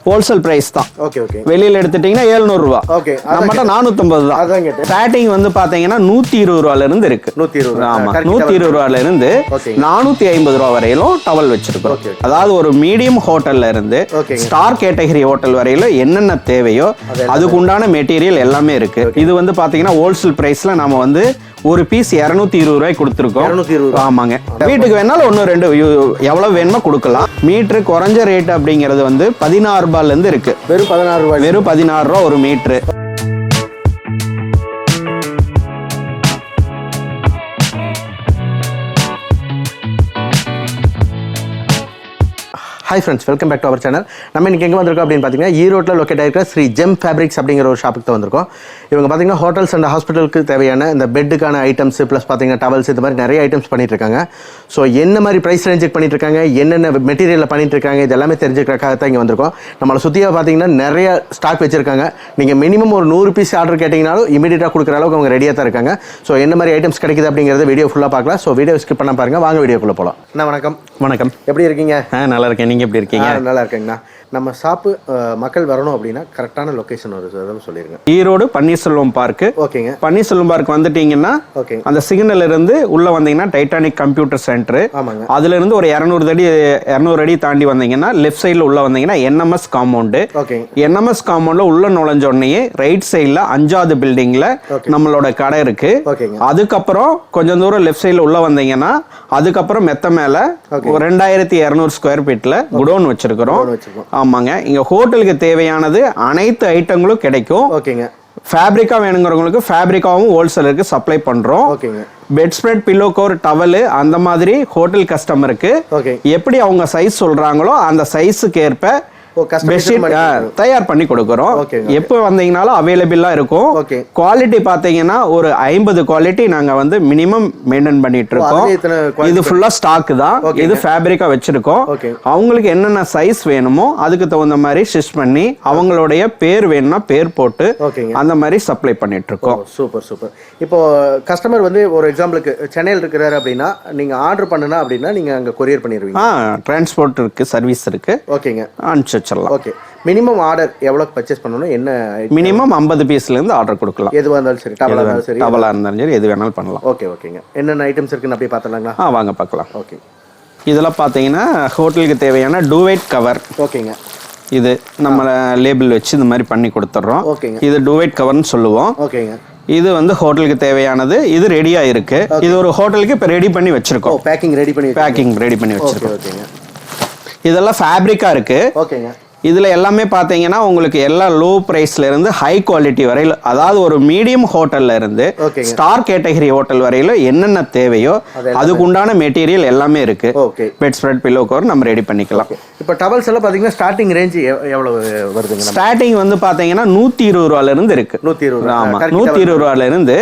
Wholesale price தான். Okay okay. வெளியில எடுத்துட்டீங்கன்னா 700 ரூபாய். ஓகே. நம்மட்ட 450 தான். அதான் கேட்டேன். ஸ்டார்டிங் வந்து பாத்தீங்கன்னா 120 ரூபாயில இருந்து இருக்கு. 120. ஆமா 120 ரூபாயில இருந்து 450 ரூபாய் வரையிலும் டவல் வச்சிருக்கோம். அதாவது ஒரு மீடியம் ஹோட்டல்ல இருந்து ஸ்டார் கேட்டகரி ஹோட்டல் வரையில என்னென்ன தேவையோ அதுக்கு உண்டான மெட்டீரியல் எல்லாமே இருக்கு. இது வந்து பாத்தீங்கன்னா ஹோல்சேல் பிரைஸ்ல நாம வந்து ஒரு பீஸ் 220 ரூபாய் கொடுத்துருக்கோம். 220. ஆமாங்க. வீட்டுக்கு வேணாலும் ஒன்று ரெண்டு எவ்வளவு வேணுமோ கொடுக்கலாம். மீட்டரு குறைஞ்ச ரேட் அப்படிங்கிறது வந்து 16 ரூபாயில இருந்து இருக்கு. வெறும் 16 ரூபாய். வெறும் 16 ரூபா ஒரு metre. Hi friends, welcome back to our channel. நம்ம இன்றைக்கி எங்கே வந்திருக்கோம் அப்படின்னு பார்த்தீங்கன்னா ஈரோட்டில் லொக்கேட் ஆகிருக்கிற ஸ்ரீ ஜெம் ஃபேப்ரிக்ஸ் அப்படிங்கிற ஒரு ஷாப்புக்கு தான் வந்திருக்கோம். இவங்க பார்த்தீங்கன்னா ஹோட்டல்ஸ் அண்ட் ஹாஸ்பிட்டலுக்கு தேவையான இந்த பெட்டுக்கான ஐட்டம்ஸ் ப்ளஸ் பார்த்தீங்கன்னா டவல்ஸ் இது மாதிரி நிறைய ஐட்டம்ஸ் பண்ணிட்டு இருக்காங்க. ஸோ என்ன மாதிரி ப்ரைஸ் ரேஞ்சுக்கு பண்ணிட்டு இருக்காங்க, என்னென்ன மெட்டீரியலில் பண்ணிட்டு இருக்காங்க, இது எல்லாமே தெரிஞ்சுக்கிறக்காக தான் இங்கே வந்திருக்கோம். நம்மளை சுற்றியாக பார்த்தீங்கன்னா நிறைய ஸ்டாக் வச்சிருக்காங்க. நீங்கள் மினிமம் ஒரு 100 பீஸ் ஆர்டர் கேட்டிங்கனாலும் இமீடியட்டாக கொடுக்குற அளவுக்கு அவங்க ரெடியாக தான் இருக்காங்க. ஸோ என்ன மாதிரி ஐட்டம்ஸ் கிடைக்குது அப்படிங்கிறத வீடியோ ஃபுல்லாக பார்க்கலாம். ஸோ வீடியோ ஸ்கிப் பண்ண பாருங்கள். வாங்க வீடியோக்குள்ளே போகலாம். அண்ணா வணக்கம். வணக்கம். எப்படி இருக்கீங்க? நல்லா இருக்கேன். நீங்கள் எப்படி இருக்கீங்க? நல்லா இருக்கேங்கண்ணா. நம்ம ஷாப்பு மக்கள் வரணும் அப்படின்னா கரெக்டான லொகேஷன் ஒரு சொல்லிருங்க. ஈரோடு பன்னீர்செல்வம் பார்க்கு. ஓகேங்க. பன்னீர்செல்வம் பார்க் வந்துட்டீங்கன்னா அந்த சிக்னல் இருந்து உள்ள வந்தீங்கன்னா டைட்டானிக் கம்ப்யூட்டர் சென்டர். ஆமாங்க. அதுல இருந்து ஒரு 200 அடி தாண்டி வந்தீங்கன்னா லெஃப்ட் சைடுல உள்ள வந்தீங்கன்னா NMS காம்பவுண்ட். NMS காம்பவுண்ட்ல உள்ள நுழைஞ்ச உடனே ரைட் சைடுல 5வது பில்டிங்ல நம்மளோட கடை இருக்கு. அதுக்கப்புறம் கொஞ்சம் தூரம் லெஃப்ட் சைடுல உள்ள வந்தீங்கன்னா அதுக்கப்புறம் மெத்த மேல 2200 ஸ்கொயர் ஃபீட்ல குடோன் வச்சிருக்கிறோம். ஆமாங்க. இங்க ஹோட்டலுக்கு தேவையானது அனைத்து ஐட்டங்களும் கிடைக்கும். ஓகேங்க. ஃபேப்ரிக்கா வேணுங்கிறவங்களுக்கு ஃபேப்ரிக்காவும் ஹோல்சேலருக்கு சப்ளை பண்றோம். ஓகேங்க. Bed spread, pillow cover, towel அந்த மாதிரி ஹோட்டல் கஸ்டமருக்கு எப்படி அவங்க சைஸ் சொல்றாங்களோ அந்த சைஸுக்கு ஏற்ப தயார் பண்ணி கொடுக்கிறோம். எப்போ வந்தீங்கனாலும் அவைலபிளா இருக்கும். குவாலிட்டி பாத்தீங்கன்னா ஒரு 50 குவாலிட்டி நாங்க வந்து மினிமம் மெயின்டைன் பண்ணிட்டு இருக்கோம். இது ஃபுல்லா ஸ்டாக் தான். இது ஃபேப்ரிக்கா வச்சிருக்கோம். அவங்களுக்கு என்னென்ன சைஸ் வேணுமோ அதுக்கு தகுந்த மாதிரி ஸ்டிச் பண்ணி அவங்களுடைய பேர் வேணும்னா பேர் போட்டு அந்த மாதிரி சப்ளை பண்ணிட்டு இருக்கோம். Super super. இப்போ கஸ்டமர் வந்து ஒரு எக்ஸாம்பிளுக்கு சென்னையில் இருக்கிறாரு அப்படின்னா நீங்க ஆர்டர் பண்ணுனா அப்படின்னா நீங்க அங்க கொரியர் பண்ணிடுவீங்க. டிரான்ஸ்போர்ட் இருக்கு, சர்வீஸ் இருக்கு. ஓகேங்க. ஓகே. மினிமம் ஆர்டர் எவ்வளவு பர்ச்சேஸ் பண்ணனும்? என்ன மினிமம் 50 பீஸ்ல இருந்து ஆர்டர் கொடுக்கலாம். எதுவா இருந்தாலும் சரி, டவலா இருந்தாலும் சரி, டவலா இருந்தாலும் சரி, எது வேணாலும் பண்ணலாம். ஓகே ஓகேங்க. என்னென்ன ஐட்டம்ஸ் இருக்குன்னு அப்படியே பார்த்தலாங்களா? வாங்க பார்க்கலாம். ஓகே. இதெல்லாம் பார்த்தீங்கன்னா ஹோட்டலுக்கு தேவையான டூவைட் கவர். ஓகேங்க. இது நம்ம லேபிள் வச்சு இந்த மாதிரி பண்ணி கொடுத்துறோம். ஓகேங்க. இது டூவைட் கவர்னு சொல்லுவோம். ஓகேங்க. இது வந்து ஹோட்டலுக்கு தேவையானது. இது ரெடியா இருக்கு. இது ஒரு ஹோட்டலுக்கு இப்ப ரெடி பண்ணி வச்சிருக்கோம். பேக்கிங் ரெடி பண்ணி வச்சிருக்கோம். ஓகேங்க. இதெல்லாம் ஃபேப்ரிக்கா இருக்கு. ஓகேங்க. இதுல எல்லாமே பாத்தீங்கன்னா உங்களுக்கு எல்லா லோ பிரைஸ்ல இருந்து ஹை குவாலிட்டி வரையில, அதாவது ஒரு மீடியம் ஹோட்டல்ல இருந்து ஸ்டார் கேட்டகரி ஹோட்டல் வரையில என்னென்ன தேவையோ அதுக்கு உண்டான மெட்டீரியல் எல்லாமே இருக்கு. பெட் ஸ்ப்ரெட், பில்லோ கவர் நம்ம ரெடி பண்ணிக்கலாம். இப்போ டவல்ஸ் எல்லாம் பாத்தீங்கன்னா ஸ்டார்டிங் ரேஞ்ச் எவ்வளவு வருதுங்க? ஸ்டார்டிங் வந்து பாத்தீங்கன்னா 120 ரூபாயில இருந்து இருக்கு. 120. ஆமா, 120 ரூபாயில இருந்து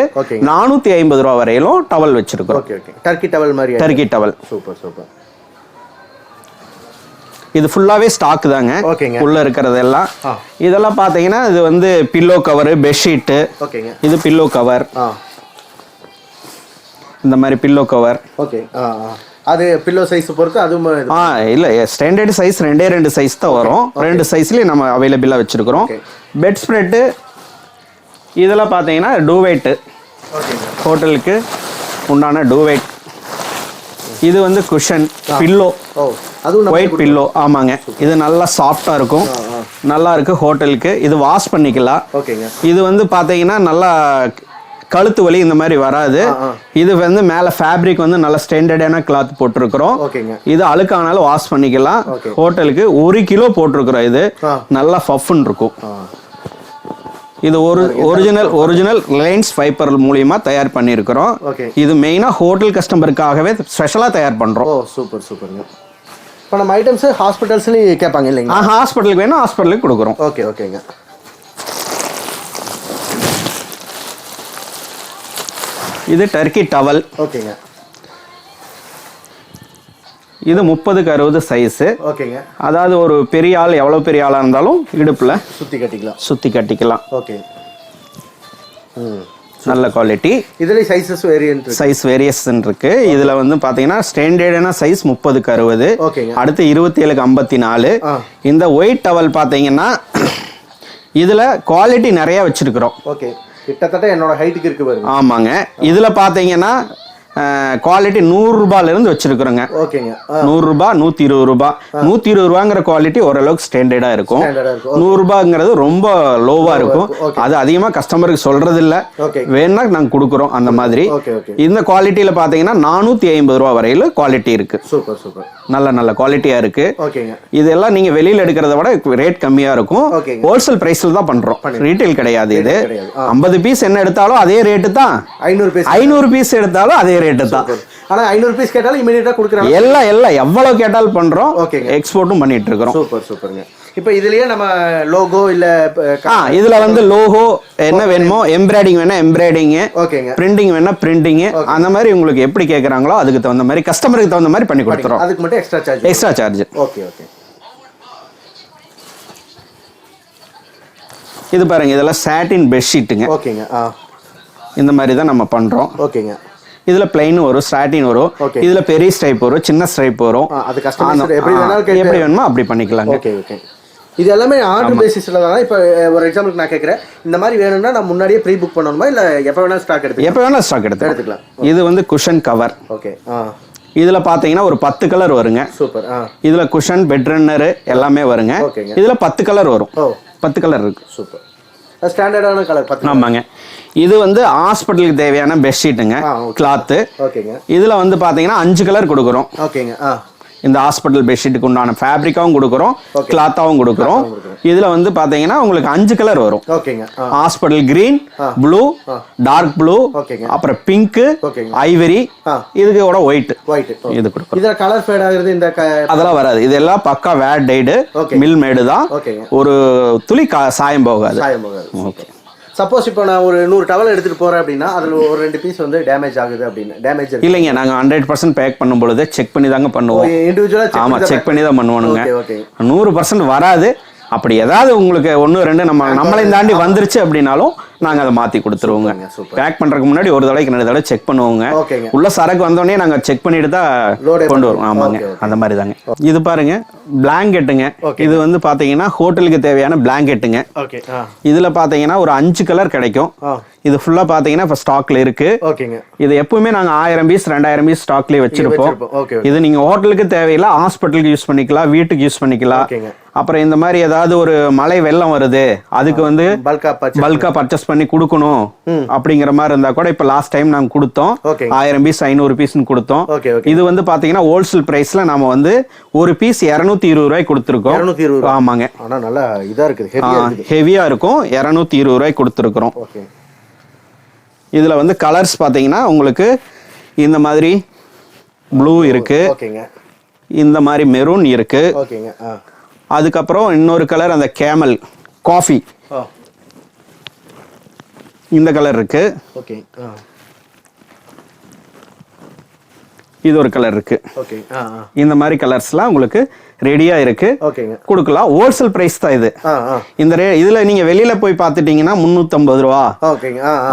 450 ரூபாய் வரையிலும் டவல் வச்சிருக்கோம். டர்க்கி டவல் மாதிரி. Turkey towel. Super super. இது ஃபுல்லாவே ஸ்டாக் தாங்க. உள்ள இருக்கிறது எல்லாம். இதெல்லாம் பாத்தீங்கன்னா இது வந்து பில்லோ கவர், பெட்ஷீட். இது பில்லோ கவர். இந்த மாதிரி பில்லோ கவர். ஓகே. அது பில்லோ சைஸ் பொறுத்து அதுவும் இல்ல ஸ்டாண்டர்ட் சைஸ் 2 சைஸ் தான் வரும். 2 சைஸ்லயே நம்ம அவைலபிளா வச்சிருக்கிறோம். பெட் ஸ்ப்ரெட் இதெல்லாம் பாத்தீங்கன்னா டூவைட், ஹோட்டலுக்கு உண்டான டூவைட். இது வந்து குஷன் பில்லோ, ஒயிட் பில்லோ. ஆமாங்க. இது நல்லா சாஃப்டா இருக்கும், நல்லா இருக்கு ஹோட்டலுக்கு. இது வாஷ் பண்ணிக்கலாம். இது வந்து பாத்தீங்கன்னா நல்லா கழுத்து வலி இந்த மாதிரி வராது. இது வந்து மேல ஃபேப்ரிக் வந்து நல்ல ஸ்டாண்டர்டான கிளாத் போட்டிருக்கிறோம். இது அழுக்கானாலும் வாஷ் பண்ணிக்கலாம். ஹோட்டலுக்கு 1 கிலோ போட்டிருக்கிறோம். இது நல்லா ஃபஃப்னு இருக்கும். இது ஒரிஜினல் ரிலையன்ஸ் ஃபைபர் மூலியமா தயார் பண்ணியிருக்கிறோம். இது மெயினா ஹோட்டல் கஸ்டமருக்காகவே ஸ்பெஷலா தயார் பண்றோம். சூப்பர் சூப்பருங்க. இப்போ நம்ம ஐட்டம்ஸ் ஹாஸ்பிட்டல்ஸ்லயும் கேட்பாங்க இல்லைங்களா? ஹாஸ்பிட்டலுக்கு வேணும், ஹாஸ்பிட்டலுக்கு கொடுக்குறோம். ஓகேங்க. இது டர்க்கி டவல். ஓகேங்க. இது 30க்கு 60 சைஸ். ஓகேங்க. அதாவது ஒரு பெரிய ஆள், எவ்வளவு பெரிய ஆளா இருந்தாலும் இடுப்புல சுத்தி கட்டிக்கலாம். சுத்தி கட்டிக்கலாம். ஓகே. நல்ல குவாலிட்டி. இதுல சைஸ் வேரியேஷன் இருக்கு. இதுல வந்து பாத்தீங்கன்னா ஸ்டாண்டர்டான சைஸ் 30க்கு 60, அடுத்து 27க்கு 54. இந்த ஒயிட் டவல் பாத்தீங்கன்னா இதுல குவாலிட்டி நிறைய வச்சிருக்கிறோம். ஓகே, கிட்டத்தட்ட என்னோட ஹைட்டுக்கு இருக்கு பாருங்க. ஆமாங்க. இதுல பாத்தீங்கன்னா குவாலிட்டி 100 ரூபாயில இருந்து வச்சிருக்கிறோங்க. ஓகேங்க, 100 ரூபாய், 120 ரூபாய். 120 ரூபாங்கிற குவாலிட்டி ஓரளவுக்கு ஸ்டாண்டர்டா இருக்கும். 100 ரூபாய்ங்கிறது ரொம்ப லோவா இருக்கும். அது அதிகமா கஸ்டமருக்கு சொல்றது இல்ல, வேணா நாங்க கொடுக்குறோம் அந்த மாதிரி. இந்த குவாலிட்டியில பாத்தீங்கன்னா 450 ரூபாய் வரையில குவாலிட்டி இருக்கு. சூப்பர் சூப்பர், நல்ல நல்ல குவாலிட்டியா இருக்கு. இதெல்லாம் நீங்க வெளியில எடுக்கிறத விட ரேட் கம்மியா இருக்கும். ஹோல்சேல் பிரைஸ்ல தான் பண்றோம், ரீட்டைல் கிடையாது. இது 50 பீஸ் என்ன எடுத்தாலும் அதே ரேட்டு தான். 500 பீஸ் எடுத்தாலும் அதே ரேட்டு தான். ஆனா 500 பீஸ் கேட்டாலும் இமிடியேட்டா கொடுக்குறாங்க. எல்லாம் எவ்வளவு கேட்டாலும் பண்றோம். எக்ஸ்போர்ட்டும் பண்ணிட்டு இருக்கோம். சூப்பர் சூப்பருங்க. இப்போ இதுலயே நம்ம லோகோ இல்ல இதுல வந்து லோகோ என்ன வேணுமோ, எம்ப்ராய்டிங் வேணா எம்ப்ராய்டிங், பிரிண்டிங் வேணா பிரிண்டிங், அந்த மாதிரி உங்களுக்கு எப்படி கேக்குறாங்களோ அதுக்கு தகுந்த மாதிரி கஸ்டமருக்கு தகுந்த மாதிரி பண்ணி கொடுத்துறோம். அதுக்கு மட்டும் எக்ஸ்ட்ரா சார்ஜ். Okay okay. இது பாருங்க, இதெல்லாம் சாட்டின் பெட்ஷீட்டுங்க. ஓகேங்க. இந்த மாதிரி தான் நம்ம பண்றோம். ஓகேங்க. இதுல பிளைன் வரும், ஸ்டாட்டின் வரும், இதுல பெரிய ஸ்ட்ரைப் வரும், சின்ன ஸ்ட்ரைப் வரும். அது கஸ்டமர் எப்படி வேணுமோ அப்படி பண்ணிக்கலாங்க. Okay okay. இது எல்லாமே ஆர்டர் பேசிஸ்ல தான். இப்போ ஒரு எக்ஸாம்பிளுக்கு நான் கேட்குறேன், இந்த மாதிரி வேணும்னா நான் முன்னாடியே ப்ரீ புக் பண்ணணுமா இல்லை எப்போ வேணா ஸ்டாக் எடுத்துக்கலாம்? இது வந்து குஷன் கவர். ஓகே. இதுல பாத்தீங்கன்னா ஒரு 10 கலர் வருங்க. சூப்பர். இதுல குஷன், பெட் ரன்னர் எல்லாமே வருங்க. இதுல 10 கலர் வரும். 10 கலர் இருக்கு. சூப்பர். ஸ்டாண்டர்டான கலர் 10. ஆமாங்க. இது வந்து ஹாஸ்பிட்டலுக்கு தேவையான பெட்ஷீட்டுங்க, கிளாத்து. ஓகேங்க. இதுல வந்து பாத்தீங்கன்னா 5 கலர் கொடுக்குறோம். ஓகேங்க. இந்த ஹாஸ்பிட்டல் பெட்ஷீட்டுக்கு உண்டான ஃபேப்ரிக்காவும் கொடுக்குறோம், கிளாத்தாவும் கொடுக்குறோம். இதுல வந்து பாத்தீங்கன்னா உங்களுக்கு 5 கலர் வரும். ஓகேங்க. Hospital green, blue, dark blue, அப்புறம் பிங்க், ஐவரி, இதுக்கு கூட ஒயிட் இது கொடுக்குறோம். இதுல கலர் ஃபேட் ஆகுறது இந்த அதெல்லாம் வராது. இதெல்லாம் பக்கா வேட் டைடு, மில் மேடு தான். ஒரு துளி சாயம் போகாது. ஓகே. சப்போஸ் இப்போ நான் ஒரு 100 டவல் எடுத்துட்டு போறேன் அப்படின்னா அதுல ஒரு 2 பீஸ் வந்து டேமேஜ் ஆகுது அப்படின்னா டேமேஜ் இல்லைங்க, நாங்க 100% பேக் பண்ணும் பொழுது செக் பண்ணி தாங்க பண்ணுவோம். இண்டிவிஜுவலா ஆமா, செக் பண்ணி தான் பண்ணுவானுங்க. 100% வராது. அப்படி ஏதாவது உங்களுக்கு 1 2 நம்மளையும் தாண்டி வந்துருச்சு அப்படின்னாலும் நாங்க அதை மாத்தி கொடுத்துருவோங்க. பேக் பண்றதுக்கு முன்னாடி ஒரு தடவைக்கு 2 தடவை செக் பண்ணுவோங்க. உள்ள சரக்கு வந்தோடனே நாங்க செக் பண்ணிட்டு தான் கொண்டு வருவோம். ஆமாங்க, அந்த மாதிரி தாங்க. இது பாருங்க, பிளாங்கெட்டுங்க. இது வந்து பாத்தீங்கன்னா ஹோட்டலுக்கு தேவையான பிளாங்கெட்டுங்க. இதுல பாத்தீங்கன்னா ஒரு 5 கலர் கிடைக்கும். இது ஃபுல்லா பாத்தீங்கன்னா இப்ப ஸ்டாக்ல இருக்கு. இது எப்பவுமே நாங்க 1000 பீஸ் 2000 பீஸ் ஸ்டாக்லயே வச்சிருப்போம். இது நீங்க ஹோட்டலுக்கு தேவையில்லை, ஹாஸ்பிட்டலுக்கு யூஸ் பண்ணிக்கலாம், வீட்டுக்கு யூஸ் பண்ணிக்கலாம். அப்புறம் இந்த மாதிரி ஏதாவது ஒரு மழை வெள்ளம் வருது, அதுக்கு வந்து பல்கா பர்ச்சேஸ் பண்ணி கொடுக்கணும் அப்படிங்கிற மாதிரி இருந்தா கூட இப்ப லாஸ்ட் டைம் நாங்க கொடுத்தோம். 1000 பீஸ் 500 பீஸ் கொடுத்தோம். இது வந்து பாத்தீங்கன்னா ஹோல்சேல் பிரைஸ்ல நாம வந்து ஒரு பீஸ் 220 ரூபாய் கொடுத்துருக்கோம். ஆமாங்க, நல்லா இதா இருக்கு, ஹெவியா இருக்கும். 220 ரூபாய் கொடுத்துருக்கோம். இதுல வந்து கலர்ஸ் பாத்தீங்கன்னா உங்களுக்கு இந்த மாதிரி ப்ளூ இருக்கு, இந்த மாதிரி மெரூன் இருக்கு. அதுக்கப்புறம் இன்னொரு கலர் அந்த கேமல் காஃபி, இந்த கலர் இருக்கு. இது ஒரு கலர் இருக்கு. இந்த மாதிரி கலர்ஸ்லாம் உங்களுக்கு ரெடியா இருக்கு, கொடுக்கலாம். ஹோல்சேல் பிரைஸ் தான் இது. இந்த இதுல நீங்க வெளியில போய் பாத்துட்டீங்கன்னா 350 ரூபா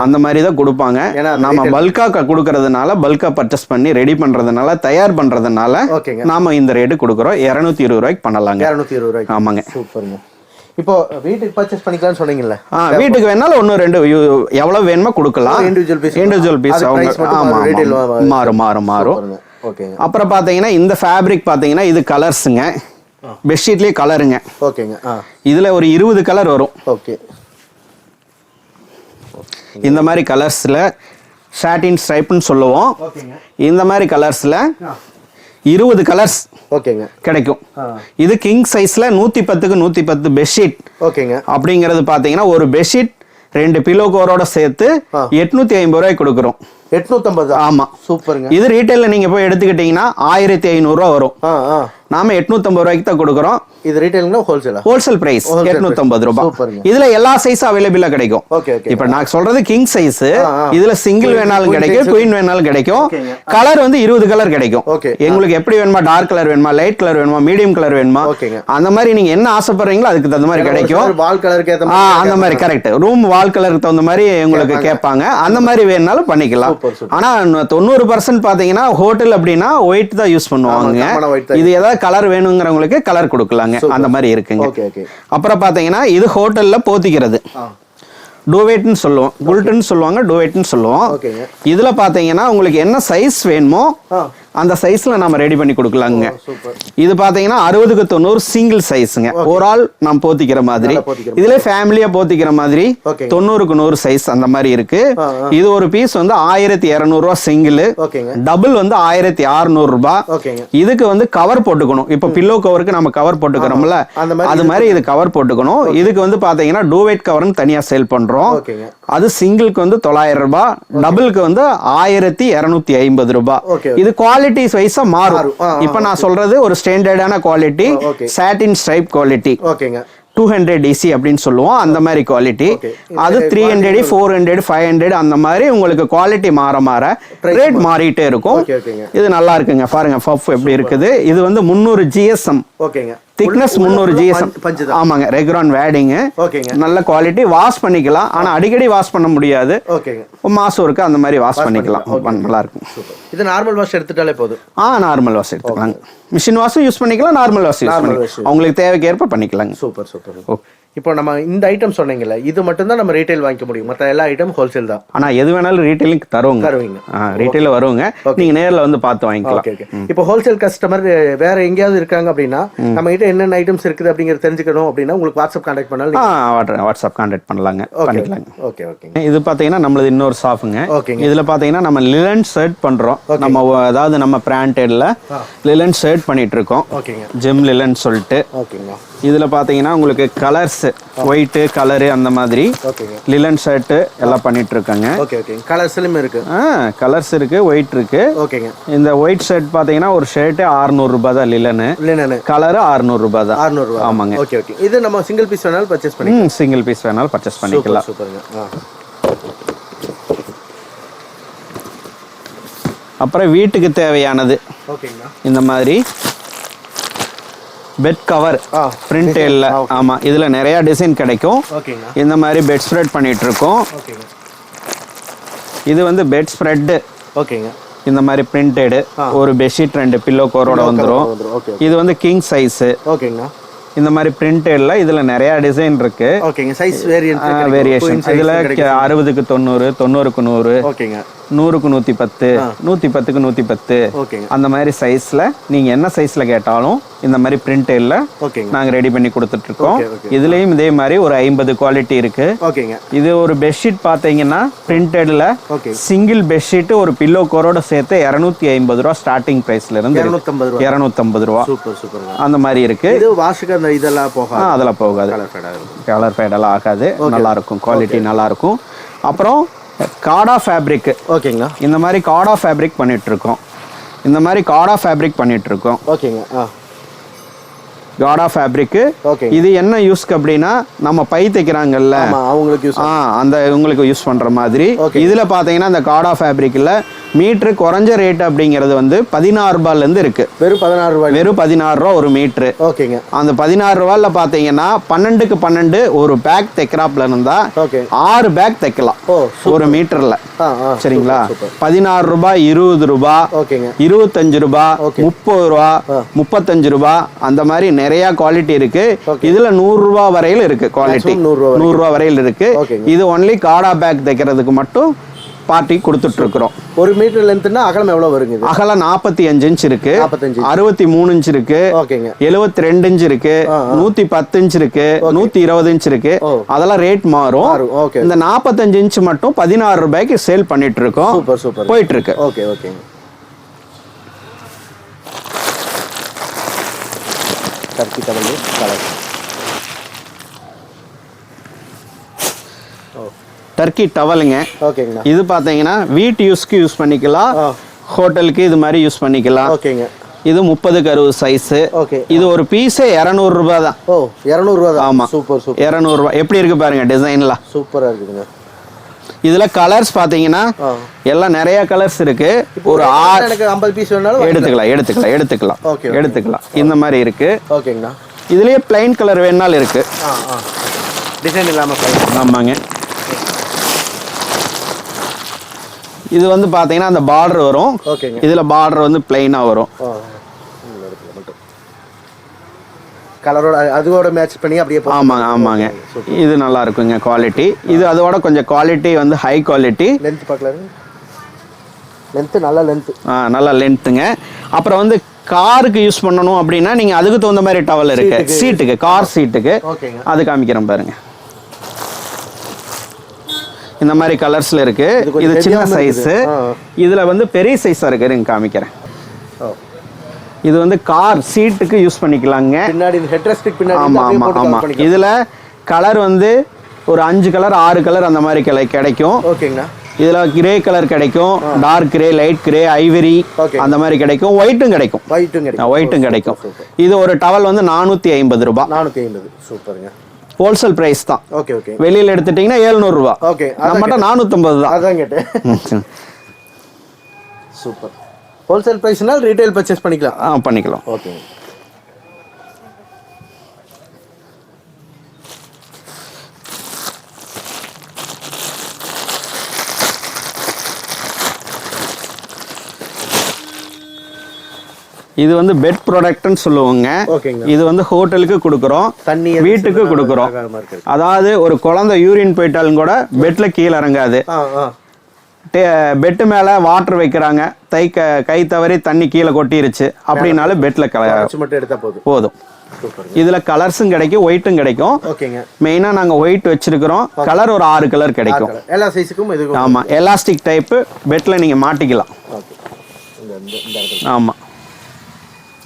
அந்த மாதிரி தான் கொடுப்பாங்க. நாம பல்கா கொடுக்கறதுனால, பல்கா பர்ச்சேஸ் பண்ணி ரெடி பண்றதுனால, தயார் பண்றதுனால நாம இந்த ரேட்டு கொடுக்குறோம். 220 ரூபாய்க்கு பண்ணலாங்க. 220 ரூபாய்க்கு. ஆமாங்க. சூப்பருங்க. இப்போ வீட்டுக்கு பர்ச்சேஸ் பண்ணிக்கலாம்னு சொன்னீங்கல்ல, வீட்டுக்கு வேணாலும் 1 2 எவ்வளவு வேணுமோ கொடுக்கலாம். இண்டிவிஜுவல் பீஸ் மாறும். அப்புறம் பாத்தீங்கன்னா இந்த ஃபேப்ரிக் பாத்தீங்கன்னா இது கலர்ஸுங்க, பெட்ஷீட்லயே கலருங்க. இதுல ஒரு 20 கலர் வரும். இந்த மாதிரி கலர்ஸ்ல சாட்டின் ஸ்ட்ரைப்னு சொல்லுவோம். இந்த மாதிரி கலர்ஸ்ல 20 கலர்ஸ் கிடைக்கும். இது கிங் சைஸ்ல 110க்கு 110 பெட்ஷீட். அப்படிங்கிறது பாத்தீங்கன்னா ஒரு பெட்ஷீட் 2 பிலோ கவரோட சேர்த்து 850 ரூபாய்க்கு கொடுக்குறோம். 850? ஆமா, சூப்பருங்க. இது ரீட்டைல்ல நீங்க போய் எடுத்துக்கிட்டீங்கன்னா 1500 ரூபா வரும். நாம 850 ரூபாய்க்கு தான் கொடுக்குறோம். இது ரீட்டைல்னா ஹோல்சேல் பிரைஸ் 850 ரூபாய். இதுல எல்லா சைஸ் அவைலபிளா கிடைக்கும். இப்ப நான் சொல்றது கிங் சைஸ். இதுல சிங்கிள் வேணாலும் கிடைக்கும், குயின் வேணாலும் கிடைக்கும். கலர் வந்து 20 கலர் கிடைக்கும். உங்களுக்கு எப்படி வேணுமா, டார்க் கலர் வேணுமா, லைட் கலர் வேணுமா, மீடியம் கலர் வேணுமா, அந்த மாதிரி நீங்க என்ன ஆசைப்படுறீங்களோ அதுக்கு தகுந்த மாதிரி கிடைக்கும். வால் கலருக்கு ஏத்த அந்த மாதிரி கரெக்ட். ரூம் வால் கலருக்கு தகுந்த மாதிரி உங்களுக்கு கேட்பாங்க. அந்த மாதிரி வேணாலும் பண்ணிக்கலாம். ஆனா 90% பாத்தீங்கன்னா ஹோட்டல் அப்படின்னா ஒயிட் தான் யூஸ் பண்ணுவாங்க. இது ஏதாவது கலர் வேணுங்கிறவங்களுக்கு கலர் கொடுக்கலாங்க. அந்த மாதிரி இருக்குங்க. அப்புறம் பாத்தீங்கன்னா இது ஹோட்டல்ல போத்திக்கிறது. டூவேட்னு சொல்லுவோம், குல்ட்னு சொல்லுவாங்க, டூவேட்னு சொல்லுவோம். இதுல பாத்தீங்கன்னா உங்களுக்கு என்ன சைஸ் வேணுமோ அந்த சைஸ்ல நாம ரெடி பண்ணி கொடுக்கலாங்க. இது பாத்தீங்கன்னா 60க்கு 90 சிங்கிள் சைஸ்ங்க. ஒரு ஆள் நாம் போத்திக்கிற மாதிரி. இதுல ஃபேமிலியா போத்திக்கிற மாதிரி 90க்கு 100 சைஸ் அந்த மாதிரி இருக்கு. இது ஒரு பீஸ் வந்து 1200 ரூபாய் சிங்கிள். டபுள் வந்து 1600 ரூபாய். இதுக்கு வந்து கவர் போட்டுக்கணும். இப்ப பில்லோ கவருக்கு நம்ம கவர் போட்டுக்கிறோம்ல, அது மாதிரி இது கவர் போட்டுக்கணும். இதுக்கு வந்து பாத்தீங்கன்னா டூவேட் கவர்னு தனியா சேல் பண்றோம். அது சிங்கிளுக்கு வந்து 900 ரூபாய், டபுளுக்கு வந்து 1250 ரூபாய். இது குவாலிட்டி வைஸா மாறும். இப்ப நான் சொல்றது ஒரு ஸ்டாண்டர்டான குவாலிட்டி, சாட்டின் ஸ்ட்ரைப் குவாலிட்டி. 200 DC அப்படின்னு சொல்லுவோம். அந்த மாதிரி குவாலிட்டி. அது 300, 400, 500 அந்த மாதிரி உங்களுக்கு குவாலிட்டி மாற ரேட் மாறிட்டே இருக்கும். இது நல்லா இருக்குங்க. பாருங்க பஃப் எப்படி இருக்குது. இது வந்து 300 GSM. Thickness 300 GSM. ஆமாங்க, ரெகுரான் வேடிங். நல்ல குவாலிட்டி. வாஷ் பண்ணிக்கலாம். ஆனா அடிக்கடி வாஷ் பண்ண முடியாது. மாசம் இருக்கு அந்த மாதிரி வாஷ் பண்ணிக்கலாம். நல்லா இருக்கும். இது நார்மல் வாஷ் எடுத்துட்டாலே போதும். நார்மல் வாஷ் எடுத்துக்கலாம். மிஷின் வாஷும் யூஸ் பண்ணிக்கலாம், நார்மல் வாஷ் யூஸ் பண்ணிக்கலாம். உங்களுக்கு தேவைக்கு ஏற்ப பண்ணிக்கலாங்க. சூப்பர். இப்போ நம்ம இந்த ஐட்டம் சொன்னீங்கல்ல, இது மட்டும் தான் நம்ம ரீட்டைல் வாங்கிக்க முடியும். மற்ற எல்லா ஐட்டம் ஹோல்சேல் தான். ஆனா எது வேணாலும் ரீட்டைலுக்கு தருவீங்க. ரீட்டைல வருவாங்க. நீங்க நேர்ல வந்து பார்த்து வாங்கிக்கலாம். இப்போ ஹோல்சேல் கஸ்டமர் வேற எங்கேயாவது இருக்காங்க அப்படின்னா நம்ம கிட்ட என்னென்ன ஐட்டம்ஸ் இருக்குது அப்படிங்கறது தெரிஞ்சுக்கணும் அப்படின்னா உங்களுக்கு வாட்ஸ்அப் கான்டாக்ட் பண்ணலாம். வாட்ஸ்அப் கான்டாக்ட் பண்ணலாங்க, பண்ணிக்கலாங்க. ஓகே. இது பாத்தீங்கன்னா நம்மளது இன்னொரு ஷாப்புங்க. இதுல பாத்தீங்கன்னா நம்ம லிலன் ஷர்ட் பண்றோம். நம்ம அதாவது நம்ம பிராண்டட்ல லிலன் ஷர்ட் பண்ணிட்டு இருக்கோம். ஜெம் லிலன் சொல்லிட்டு. இதுல பாத்தீங்கன்னா உங்களுக்கு கலர்ஸ் ஒயிட் கலர் அந்த மாதிரி லிலன் ஷர்ட் எல்லாம் பண்ணிட்டு இருக்காங்க. கலர்ஸ்லயும் இருக்கு. கலர்ஸ் இருக்கு, ஒயிட் இருக்கு. இந்த ஒயிட் ஷர்ட் பாத்தீங்கன்னா ஒரு ஷர்ட் 600 ரூபாய் தான். லிலன் கலர் 600 ரூபாய் தான். 600 ரூபாய். ஆமாங்க. இது நம்ம சிங்கிள் பீஸ் வேணாலும் பர்ச்சேஸ் பண்ணிக்கலாம். சிங்கிள் பீஸ் வேணாலும் பர்ச்சேஸ் பண்ணிக்கலாம். அப்புறம் வீட்டுக்கு தேவையானது இந்த மாதிரி பெட் கவர் பிரிண்டேல்ல. ஆமா, இதுல நிறைய டிசைன் கிடைக்கும். இந்த மாதிரி பெட் ஸ்ப்ரெட் பண்ணிட்டு இருக்கோம். இது வந்து பெட் ஸ்ப்ரெட். இந்த மாதிரி பிரிண்டட் ஒரு பெட்ஷீட் 2 பில்லோ கவரோட வந்துரும். இது வந்து கிங் சைஸ். இந்த மாதிரி பிரிண்டட்ல இதுல நிறைய டிசைன் இருக்கு. Size variation. இதுல 60க்கு 90, 90க்கு 100, 100க்கு 110, 110க்கு 110 அந்த மாதிரி சைஸ்ல நீங்க என்ன சைஸ்ல கேட்டாலும் இந்த மாதிரி பிரிண்டட்ல நாங்க ரெடி பண்ணி கொடுத்துட்டு இருக்கோம். இதுலயும் இதே மாதிரி ஒரு 50 குவாலிட்டி இருக்கு. இது ஒரு பெட்ஷீட் பாத்தீங்கன்னா பிரிண்டட்ல சிங்கிள் பெட்ஷீட் ஒரு பில்லோ கவரோட சேர்த்து 250 ரூபாய் ஸ்டார்டிங் பிரைஸ்ல இருந்து 250 ரூபாய் அந்த மாதிரி இருக்கு. இதெல்லாம் போகாது. அதெல்லாம் போகாது. கலர் ஃபேடெல்லாம் ஆகாது. நல்லா இருக்கும். குவாலிட்டி நல்லா இருக்கும். அப்புறம் காடா ஃபேப்ரிக். இந்த மாதிரி காடா ஃபேப்ரிக் பண்ணிட்டு இருக்கோம். காடா ஃபேப்ரிக். இது என்ன யூஸ்க்கு அப்படின்னா நம்ம பை தைக்கிறாங்கல்ல அவங்களுக்கு அந்த உங்களுக்கு யூஸ் பண்ற மாதிரி. இதுல பாத்தீங்கன்னா இந்த காடா ஃபேப்ரிக்ல மீட்டர் குறைஞ்ச ரேட் அப்படிங்கிறது வந்து 16 ரூபாயில இருந்து இருக்கு. வெறும் 16 ரூபா ஒரு மீட்டர். அந்த 16 ரூபாயில பாத்தீங்கன்னா 12க்கு 12 ஒரு பேக் தைக்கிறாப்ல இருந்தா 6 பேக் தைக்கலாம் ஒரு மீட்டர்ல. சரிங்களா? 16 ரூபாய், 20 ரூபாய், 25 ரூபாய், 30 ரூபாய், 35 ரூபாய் அந்த மாதிரி நிறைய குவாலிட்டி இருக்கு. இதுல 100 ரூபாய் வரையில இருக்கு குவாலிட்டி. 100 ரூபாய் வரையில இருக்கு. இது ஒன்லி காடா பேக் தைக்கிறதுக்கு மட்டும் பார்ட்டி கொடுத்துட்டு இருக்கிறோம். ஒரு மீட்டர் லென்த்னா அகலம் எவ்வளவு வருங்க? அகலம் 45 இன்ச் இருக்கு, 63 இன்ச் இருக்கு, 72 இன்ச் இருக்கு, 110 இன்ச் இருக்கு, 120 இன்ச் இருக்கு. அதெல்லாம் ரேட் மாறும். இந்த 45 இன்ச் மட்டும் 16 ரூபாய்க்கு சேல் பண்ணிட்டு இருக்கோம். போயிட்டு இருக்கு. டர்க்கி டவலுங்க. இது பாத்தீங்கன்னா வீட்டு யூஸ்க்கு யூஸ் பண்ணிக்கலாம், ஹோட்டலுக்கு இது மாதிரி யூஸ் பண்ணிக்கலாம். இது 30க்கு 60 சைஸ். ஓகே. இது ஒரு பீஸே 200 ரூபாய் தான். ஓ 200 ரூபாய் தான். ஆமா சூப்பர் சூப்பர். 200 ரூபாய். எப்படி இருக்கு பாருங்க டிசைன்லாம். சூப்பரா இருக்குதுங்க. இதுல கலர்ஸ் பாத்தீங்கன்னா எல்லாம் நிறைய கலர்ஸ் இருக்கு. ஒரு எனக்கு 50 பீஸ் வேணாலும் எடுத்துக்கலாம். ஓகே எடுத்துக்கலாம். இந்த மாதிரி இருக்கு. ஓகேங்கண்ணா. இதுலயே பிளைன் கலர் வேணாலும் இருக்கு. டிசைன் இல்லாம. ஆமாங்க. இது வந்து பாத்தீங்கன்னா அந்த பார்டர் வரும். ஓகேங்க. இதுல பார்டர் வந்து பிளைனா வரும். கலரோட அதோட மேட்ச் பண்ணி அப்படியே. ஆமாங்க. இது நல்லா இருக்குங்க குவாலிட்டி. இது அதோட கொஞ்சம் குவாலிட்டி வந்து ஹை குவாலிட்டி. லென்த் பார்க்கலாம். லென்த் நல்ல லென்த்துங்க. அப்புறம் வந்து காருக்கு யூஸ் பண்ணணும் அப்படின்னா நீங்க அதுக்கு தகுந்த மாதிரி டவல் இருக்கு. சீட்டுக்கு கார் சீட்டுக்கு அது காமிக்கிறேன் பாருங்க. இந்த மாதிரி கலர்ஸ்ல இருக்கு. இது சின்ன சைஸ். இதுல வந்து பெரிய சைஸா இருக்கு. நீங்க காமிக்கிறேன். இது வந்து கார் சீட்டுக்கு யூஸ் பண்ணிக்கலாங்க. பின்னாடி ஹெட் ரெஸ்ட் பின்னாடி. ஆமா. இதுல கலர் வந்து ஒரு 5 கலர் 6 கலர் அந்த மாதிரி கிடைக்கும். ஓகேங்கண்ணா. இதுல கிரே கலர் கிடைக்கும், dark grey, light grey, ivory அந்த மாதிரி கிடைக்கும். ஒயிட்டும் கிடைக்கும். இது ஒரு டவல் வந்து 450 ரூபாய். 450. சூப்பருங்க. ஹோல்சேல் பிரைஸ் தான். வெளியில எடுத்துட்டீங்கன்னா 700 ரூபாய். நம்மகிட்ட 450 தான். அதான் கேட்டேன். சூப்பர். ஹோல்சேல் பிரைஸ்னால் ரீட்டைல் பர்ச்சேஸ் பண்ணிக்கலாம். பண்ணிக்கலாம். ஓகே. இது வந்து பெட் ப்ராடக்ட்னு சொல்லுவாங்க. இது வந்து ஹோட்டலுக்கு கொடுக்குறோம், வீட்டுக்கு கொடுக்குறோம். அதாவது ஒரு குழந்தை யூரின் போயிட்டாலும் கூட பெட்ல கீழே இறங்காது. பெட்டு மேல வாட்டர் வைக்கிறாங்க, கை தவறி தண்ணி கீழே கொட்டிருச்சு அப்படின்னாலும் பெட்ல போதும். இதுல கலர்ஸும் கிடைக்கும், ஒயிட்டும் கிடைக்கும். மெயினா நாங்க ஒயிட் வச்சிருக்கிறோம். கலர் ஒரு 6 கலர் கிடைக்கும். எல்லா சைஸுக்கும். ஆமா, எலாஸ்டிக் டைப் பெட்ல நீங்க மாட்டிக்கலாம். ஆமா,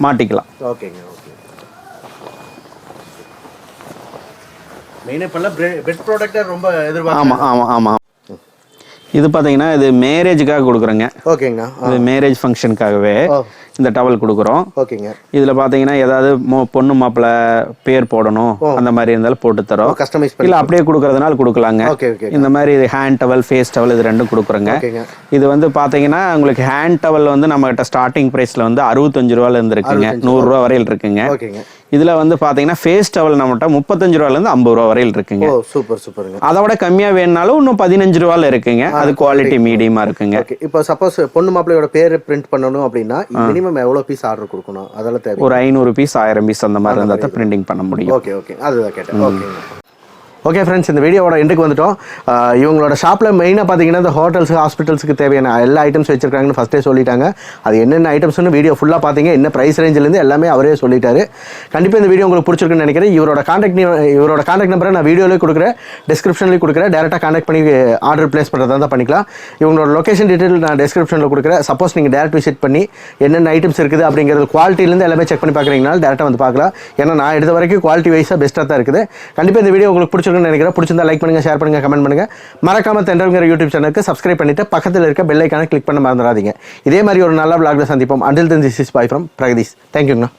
மாட்டிக்கலாம். ஓகேங்க. மெயினா இப்ப பெட் ப்ராடக்ட் ரொம்ப எதிர்பார்க்கறாங்க. ஆமா. இது பாத்தீங்கன்னா இது மேரேஜுக்காக கொடுக்குறோங்க. ஓகேங்கண்ணா. இது மேரேஜ் ஃபங்க்ஷனுக்காகவே இந்த டவல் கொடுக்குறோம். ஓகேங்க. இதுல பாத்தீங்கன்னா ஏதாவது பொண்ணு மாப்பிள்ள பேர் போடணும் அந்த மாதிரி இருந்தாலும் போட்டு தரோம். கஸ்டமைஸ் இல்ல அப்படியே கொடுக்கறதுனால கொடுக்கலாங்க. இந்த மாதிரி ஹேண்ட் டவல், ஃபேஸ் டவல் இது ரெண்டும் கொடுக்குறோங்க. இது வந்து பாத்தீங்கன்னா உங்களுக்கு ஹேண்ட் டவல் வந்து நம்ம கிட்ட ஸ்டார்டிங் பிரைஸ்ல வந்து 65 ரூபாயில இருந்து இருக்குங்க. 100 ரூபாய் வரையில் இருக்குங்க. இதுல வந்து பாத்தீங்கன்னா ஃபேஸ் டவல் நம்மகிட்ட 35 ரூபாயில இருந்து 50 ரூபாய் வரையில் இருக்குங்க. சூப்பருங்க. அதோட கம்மியா வேணும்னாலும் இன்னும் 15 ரூபாயில இருக்குங்க. அது குவாலிட்டி மீடியமா இருக்குங்க. இப்போ சப்போஸ் பொண்ணு மாப்பிள்ளையோட பேர் பிரிண்ட் பண்ணணும் அப்படின்னா மினிமம் எவ்வளவு பீஸ் ஆர்டர் கொடுக்கணும்? அதெல்லாம் தேவை. ஒரு 500 பீஸ் 1000 பீஸ் அந்த மாதிரி இருந்தா தான் பிரிண்டிங் பண்ண முடியும். ஓகே. அதுதான் கேட்டேன். ஓகே ஃப்ரெண்ட்ஸ், இந்த வீடியோவோட எண்டுக்கு வந்துட்டோம். இவங்களோட ஷாப்பில் மெயினாக பார்த்தீங்கன்னா இந்த ஹோட்டல்ஸ், ஹாஸ்பிட்டல்ஸுக்கு தேவையான எல்லா ஐட்டம்ஸ் வச்சிருக்காங்கன்னு ஃபஸ்ட்டே சொல்லிட்டாங்க. அது என்னென்ன ஐட்டம்ஸ்னு வீடியோ ஃபுல்லாக பார்த்தீங்க. என்ன ப்ரைஸ் ரேஞ்சிலேருந்து எல்லாமே அவரே சொல்லிட்டாரு. கண்டிப்பாக இந்த வீடியோ உங்களுக்கு பிடிச்சிருக்குன்னு நினைக்கிறேன். இவரோட கான்டாக்ட் நம்பரை நான் வீடியோலேயே கொடுக்குறேன், டிஸ்கிரிப்ஷன்லேயும் கொடுக்குறேன். டேரெக்டாக கான்டாக்ட் பண்ணி ஆர்டர் பிளேஸ் பண்ணுறதா தான் பண்ணிக்கலாம். இவங்களோட லொக்கேஷன் டீட்டெயில் நான் டிஸ்கிரிப்ஷனில் கொடுக்குறேன். சப்போஸ் நீங்கள் டேரக்ட் விசிட் பண்ணி என்னென்ன ஐட்டம்ஸ் இருக்குது அப்படிங்கிறது குவாலிட்டிலேருந்து எல்லாமே செக் பண்ணி பார்க்குறீங்கனால டேரெக்டாக வந்து பார்க்கலாம். ஏன்னா நான் எடுத்த வரைக்கும் குவாலிட்டி வைஸாக பெஸ்ட்டாக தான் இருக்குது. கண்டிப்பாக இந்த வீடியோ உங்களுக்கு பிடிச்சிருக்குன்னு நினைக்கிறேன். பிடிச்சிருந்தா லைக் பண்ணுங்க, ஷேர் பண்ணுங்க, கமெண்ட் பண்ணுங்க. மறக்காம தென்றல்ங்கிற யூடியூப் சேனலுக்கு சப்ஸ்கிரைப் பண்ணிட்டு பக்கத்தில் இருக்க பெல் ஐகானை கிளிக் பண்ண மறந்துடாதீங்க. இதே மாதிரி ஒரு நல்ல vlogல சந்திப்போம். Until then, this is bye from Pragadesh. Thank you.